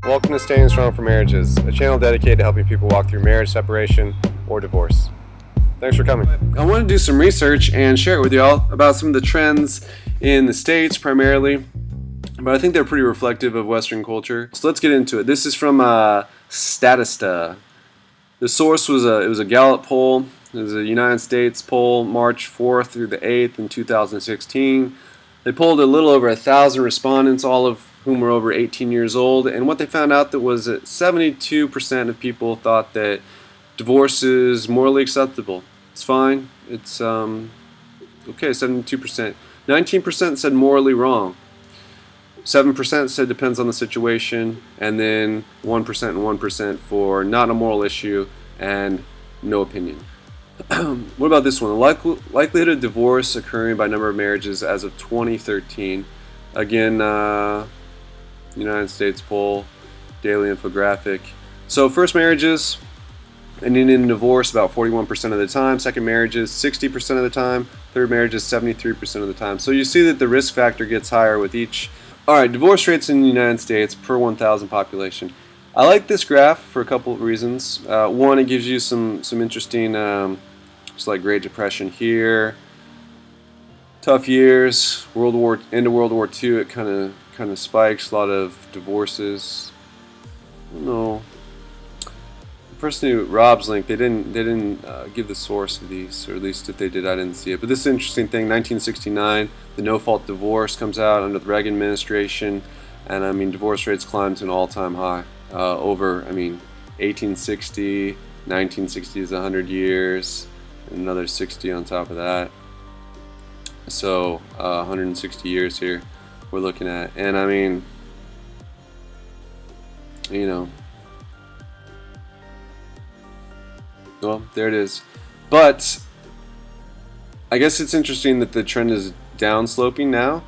Welcome to Staying Strong for Marriages, a channel dedicated to helping people walk through marriage, separation, or divorce. Thanks for coming. I want to do some research and share it with y'all about some of the trends in the States primarily, but I think they're pretty reflective of Western culture. So let's get into it. This is from Statista. The source was a Gallup poll. It was a United States poll, March 4th through the 8th in 2016. They polled a little over 1,000 respondents, all of whom were over 18 years old, and what they found out that was that 72% of people thought that divorce is morally acceptable. It's fine. It's okay, 72%. 19% said morally wrong. 7% said depends on the situation, and then 1% and 1% for not a moral issue and no opinion. What about this one? The likelihood of divorce occurring by number of marriages as of 2013. Again, United States poll, daily infographic. So first marriages ending in divorce about 41% of the time. Second marriages 60% of the time. Third marriages 73% of the time. So you see that the risk factor gets higher with each. All right, divorce rates in the United States per 1,000 population. I like this graph for a couple of reasons. One, it gives you some interesting, just like Great Depression here, tough years, end of World War II. It kind of spikes, a lot of divorces. I don't know. The person who Rob's link, they didn't give the source of these, or at least if they did, I didn't see it. But this is an interesting thing. 1969, the no-fault divorce comes out under the Reagan administration, and I mean divorce rates climbed to an all-time high. Over 1860, 1960 is 100 years, and another 60 on top of that. So 160 years here we're looking at, and I mean, well, there it is. But I guess it's interesting that the trend is downsloping now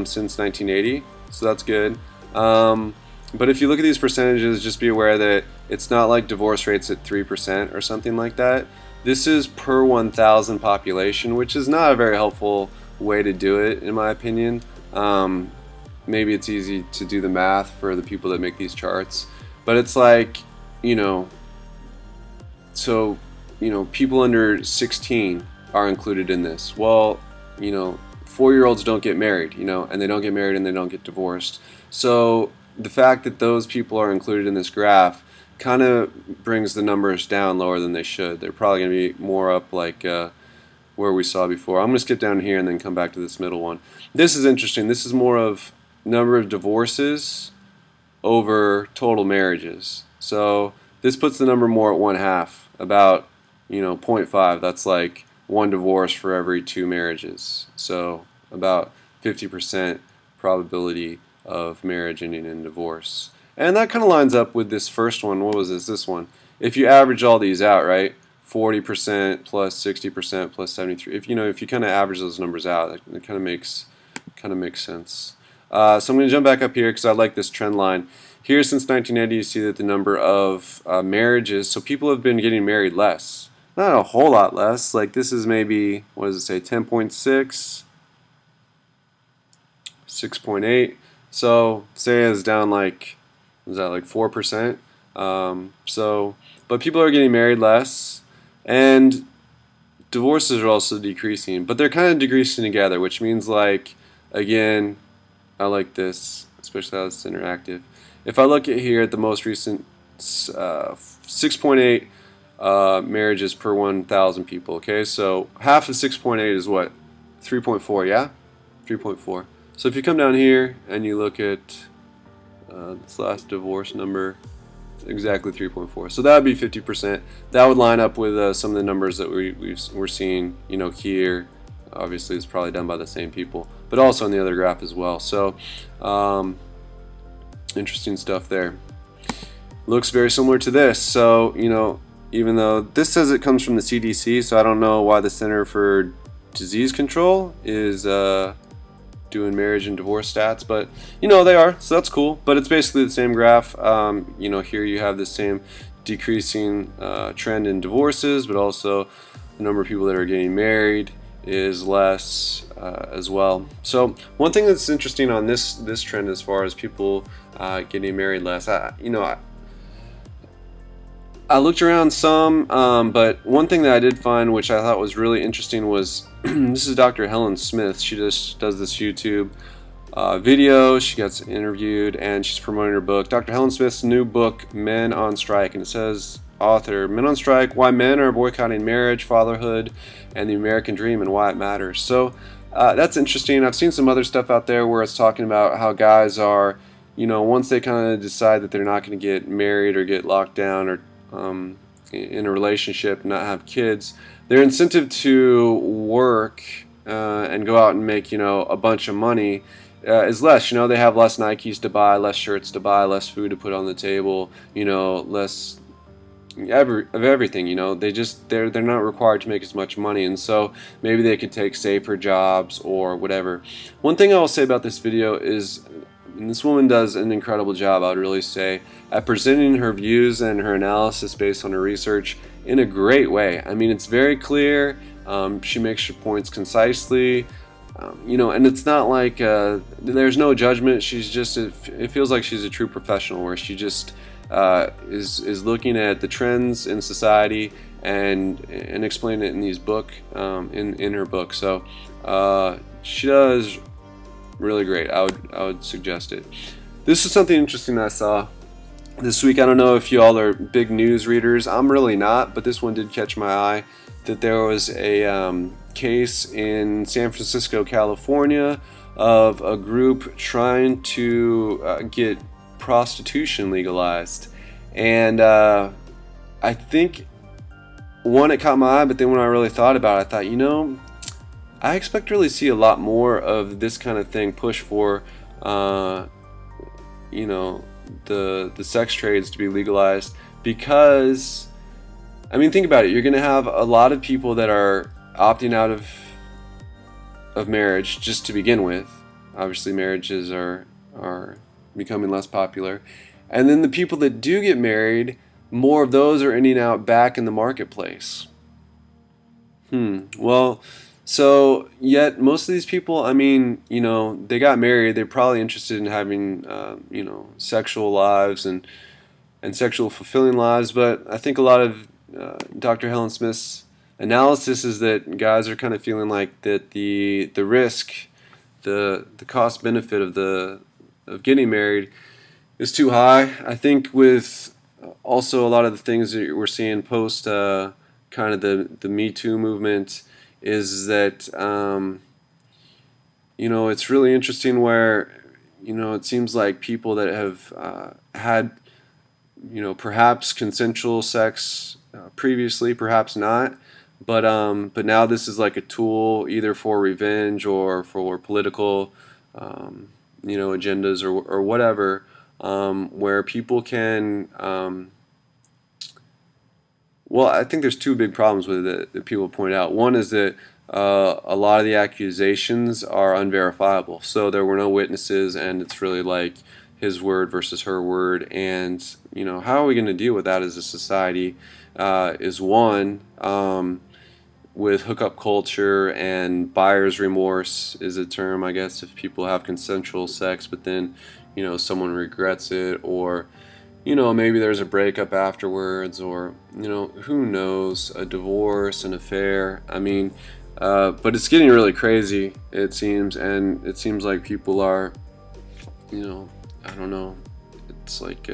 since 1980, so that's good. But if you look at these percentages, just be aware that it's not like divorce rates at 3% or something like that. This is per 1,000 population, which is not a very helpful way to do it, in my opinion. Maybe it's easy to do the math for the people that make these charts, but it's like, so, people under 16 are included in this. Well, 4-year-olds don't get married, and they don't get married and they don't get divorced. So the fact that those people are included in this graph kind of brings the numbers down lower than they should. They're probably going to be more up like where we saw before. I'm going to skip down here and then come back to this middle one. This is interesting. This is more of number of divorces over total marriages. So this puts the number more at 1/2, about 0.5. That's like one divorce for every 2 marriages. So about 50% probability of marriage ending in divorce. And that kind of lines up with this first one. What was this one? If you average all these out, right? 40% plus 60% plus 73. If you kind of average those numbers out, it kind of makes sense. So I'm going to jump back up here because I like this trend line. Here since 1980, you see that the number of marriages, so people have been getting married less. Not a whole lot less. Like this is maybe, what does it say, 10.6, 6.8. So say it's down like, is that like 4%? But people are getting married less, and divorces are also decreasing, but they're kind of decreasing together, which means, like, again, I like this, especially how it's interactive. If I look at here at the most recent 6.8 marriages per 1,000 people, okay, so half of 6.8 is what? 3.4, yeah? 3.4. So if you come down here and you look at this last divorce number, exactly 3.4. So that would be 50%. That would line up with some of the numbers that we're seeing, here. Obviously, it's probably done by the same people, but also on the other graph as well. So interesting stuff there. Looks very similar to this. So, even though this says it comes from the CDC, so I don't know why the Center for Disease Control is doing marriage and divorce stats, but they are, so that's cool. But it's basically the same graph. Here you have the same decreasing trend in divorces, but also the number of people that are getting married is less. as well. So one thing that's interesting on this trend as far as people getting married less, I looked around some, but one thing that I did find, which I thought was really interesting, was this is Dr. Helen Smith. She just does this YouTube video. She gets interviewed and she's promoting her book, Dr. Helen Smith's new book, Men on Strike. And it says, author, Men on Strike, Why Men Are Boycotting Marriage, Fatherhood, and the American Dream and Why It Matters. So that's interesting. I've seen some other stuff out there where it's talking about how guys are, once they kind of decide that they're not going to get married or get locked down or in a relationship, not have kids, their incentive to work and go out and make a bunch of money is less. They have less Nikes to buy, less shirts to buy, less food to put on the table, less of everything. They're not required to make as much money, and so maybe they could take safer jobs or whatever. One thing I will say about this video is, and this woman does an incredible job, I would really say, at presenting her views and her analysis based on her research in a great way. I mean, it's very clear. She makes her points concisely, and it's not like there's no judgment. She's just, it feels like she's a true professional, where she just is looking at the trends in society and explaining it in these in her book. So she does really great. I would suggest it. This is something interesting I saw this week. I don't know if you all are big news readers. I'm really not, but this one did catch my eye. That there was a case in San Francisco, California, of a group trying to get prostitution legalized, and I think it caught my eye. But then when I really thought about it, I thought, I expect to really see a lot more of this kind of thing push for, the sex trades to be legalized, because, I mean, think about it. You're going to have a lot of people that are opting out of marriage just to begin with. Obviously, marriages are becoming less popular, and then the people that do get married, more of those are ending out back in the marketplace. Well. So, yet most of these people, I mean, they got married. They're probably interested in having, sexual lives and sexual fulfilling lives. But I think a lot of Dr. Helen Smith's analysis is that guys are kind of feeling like that the risk, the cost benefit of getting married is too high. I think with also a lot of the things that we're seeing post kind of the Me Too movement, is that it's really interesting where it seems like people that have had perhaps consensual sex previously, perhaps not, but now this is like a tool either for revenge or for political agendas or whatever, where people can well, I think there's two big problems with it that people point out. One is that a lot of the accusations are unverifiable. So there were no witnesses, and it's really like his word versus her word. And, how are we going to deal with that as a society? Is one, with hookup culture, and buyer's remorse is a term, I guess, if people have consensual sex, but then, someone regrets it, or maybe there's a breakup afterwards, or, who knows, a divorce, an affair. I mean, but it's getting really crazy, it seems, and it seems like people are, I don't know, it's like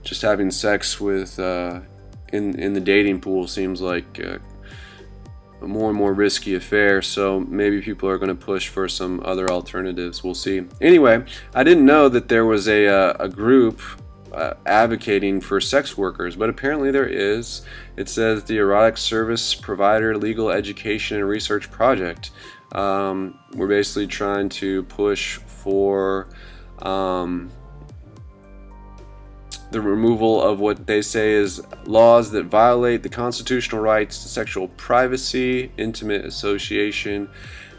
just having sex with, in the dating pool seems like a more and more risky affair, so maybe people are going to push for some other alternatives. We'll see. Anyway, I didn't know that there was a group advocating for sex workers, but apparently there is. It says the Erotic Service Provider Legal Education and Research Project. We're basically trying to push for the removal of what they say is laws that violate the constitutional rights to sexual privacy, intimate association,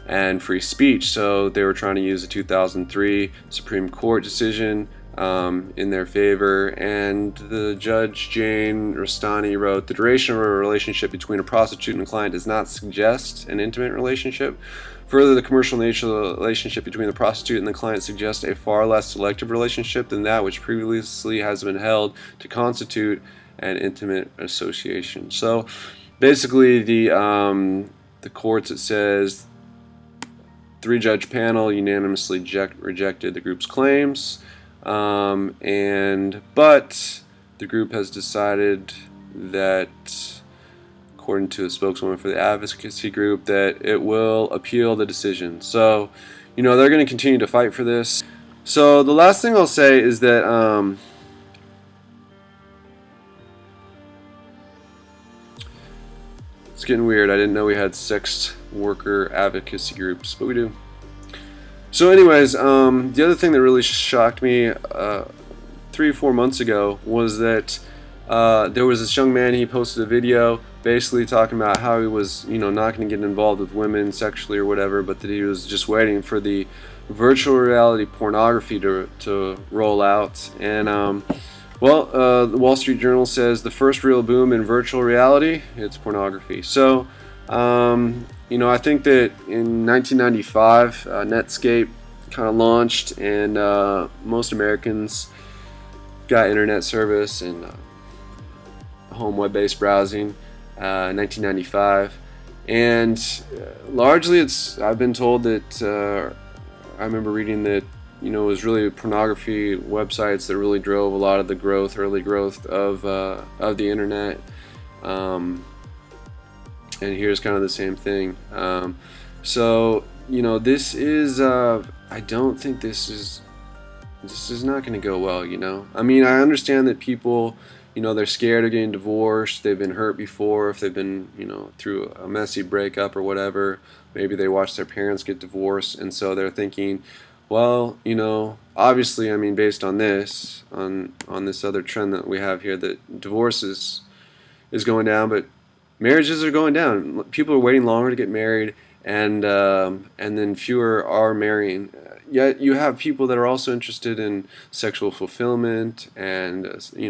and free speech. So they were trying to use a 2003 Supreme Court decision in their favor, and the judge, Jane Rastani, wrote, the duration of a relationship between a prostitute and a client does not suggest an intimate relationship, Further, the commercial nature of the relationship between the prostitute and the client suggests a far less selective relationship than that which previously has been held to constitute an intimate association. So basically, the courts, it says, 3-judge panel unanimously rejected the group's claims, but the group has decided that, according to a spokeswoman for the advocacy group, that it will appeal the decision. So, they're going to continue to fight for this. So the last thing I'll say is that it's getting weird. I didn't know we had sex worker advocacy groups, but we do. So anyways, the other thing that really shocked me 3 or 4 months ago was that there was this young man. He posted a video basically talking about how he was, not going to get involved with women sexually or whatever, but that he was just waiting for the virtual reality pornography to roll out. And the Wall Street Journal says the first real boom in virtual reality, it's pornography. So I think that in 1995, Netscape kind of launched, and most Americans got internet service and home web-based browsing in 1995. And largely, I've been told that I remember reading that it was really pornography websites that really drove a lot of the early growth of the internet. And here's kind of the same thing. This is I don't think this is not going to go well. I mean, I understand that people, they're scared of getting divorced. They've been hurt before. If they've been, through a messy breakup or whatever, maybe they watched their parents get divorced, and so they're thinking, well, obviously, I mean, based on this, on this other trend that we have here, that divorce is going down, but marriages are going down. People are waiting longer to get married, and then fewer are marrying. Yet you have people that are also interested in sexual fulfillment and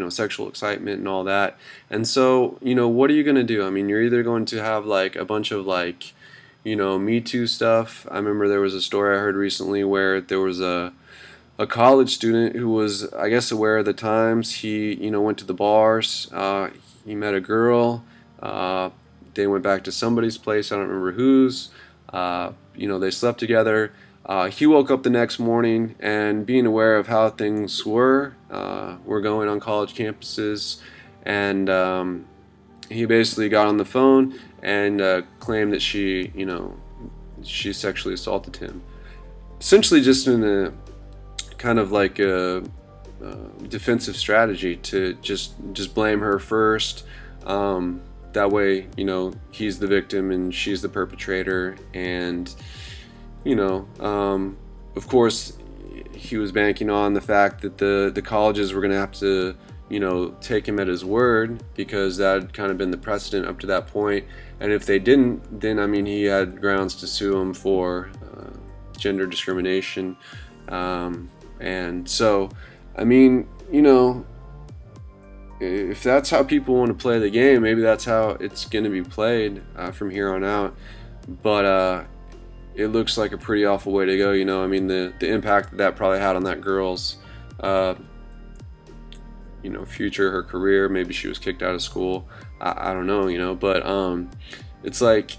sexual excitement and all that. And so what are you going to do? I mean, you're either going to have like a bunch of like Me Too stuff. I remember there was a story I heard recently where there was a college student who was, I guess, aware of the times. He went to the bars. He met a girl. They went back to somebody's place. I don't remember whose. They slept together. He woke up the next morning, and being aware of how things were going on college campuses, and he basically got on the phone and claimed that she sexually assaulted him. Essentially, just in a kind of like a defensive strategy to just blame her first. That way, he's the victim and she's the perpetrator, and of course, he was banking on the fact that the colleges were going to have to, take him at his word, because that had kind of been the precedent up to that point. And if they didn't, then, I mean, he had grounds to sue him for gender discrimination. And so, I mean, if that's how people want to play the game, maybe that's how it's going to be played from here on out. But it looks like a pretty awful way to go. I mean, the impact that probably had on that girl's future, her career. Maybe she was kicked out of school. I don't know. But it's like,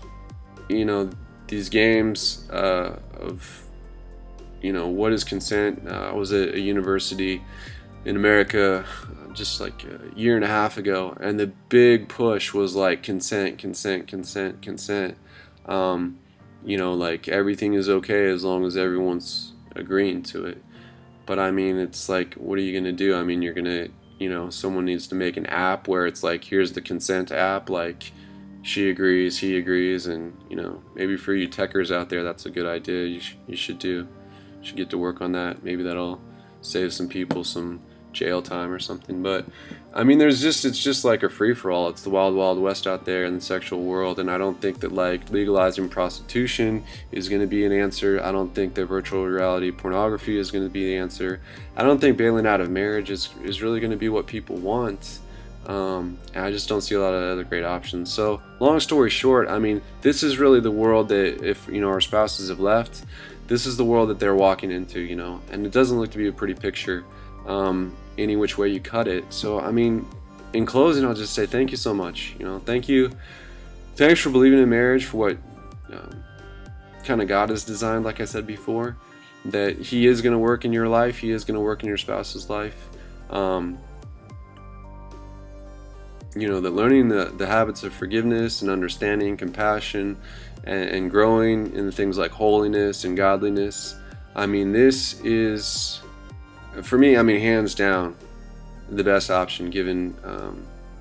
these games of what is consent. I was at a university in America just like a year and a half ago, and the big push was like consent. Like everything is okay as long as everyone's agreeing to it. But I mean, it's like, what are you gonna do? I mean, you're gonna, someone needs to make an app where it's like, here's the consent app, like she agrees, he agrees, and maybe for you techers out there, that's a good idea. You should get to work on that. Maybe that'll save some people some jail time or something. But I mean, it's just like a free-for-all. It's the wild, wild west out there in the sexual world, and I don't think that like legalizing prostitution is going to be an answer. I don't think that virtual reality pornography is going to be the answer. I don't think bailing out of marriage is really going to be what people want. And I just don't see a lot of other great options. So long story short, I mean, this is really the world that, if our spouses have left, this is the world that they're walking into, and it doesn't look to be a pretty picture, any which way you cut it. So I mean, in closing, I'll just say thank you so much. Thank you. Thanks for believing in marriage for what kind of God has designed, like I said before, that He is going to work in your life, He is going to work in your spouse's life. That learning the habits of forgiveness and understanding, compassion, and growing in things like holiness and godliness. I mean, this is, for me, hands down, the best option given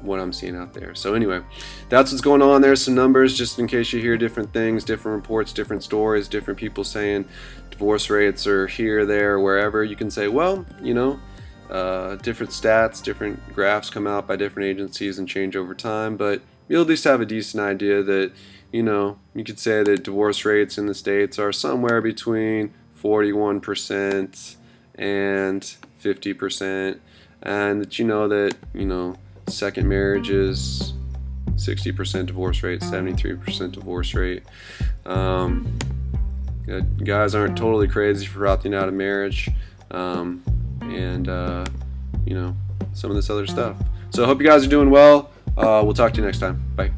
what I'm seeing out there. So anyway, that's what's going on. There's some numbers just in case you hear different things, different reports, different stories, different people saying divorce rates are here, there, wherever. You can say, well, different stats, different graphs come out by different agencies and change over time, but you'll at least have a decent idea that, you could say that divorce rates in the States are somewhere between 41% and 50%, and that that second marriages, 60% divorce rate, 73% divorce rate. Guys aren't totally crazy for opting out of marriage, and some of this other stuff. So I hope you guys are doing well. We'll talk to you next time. Bye.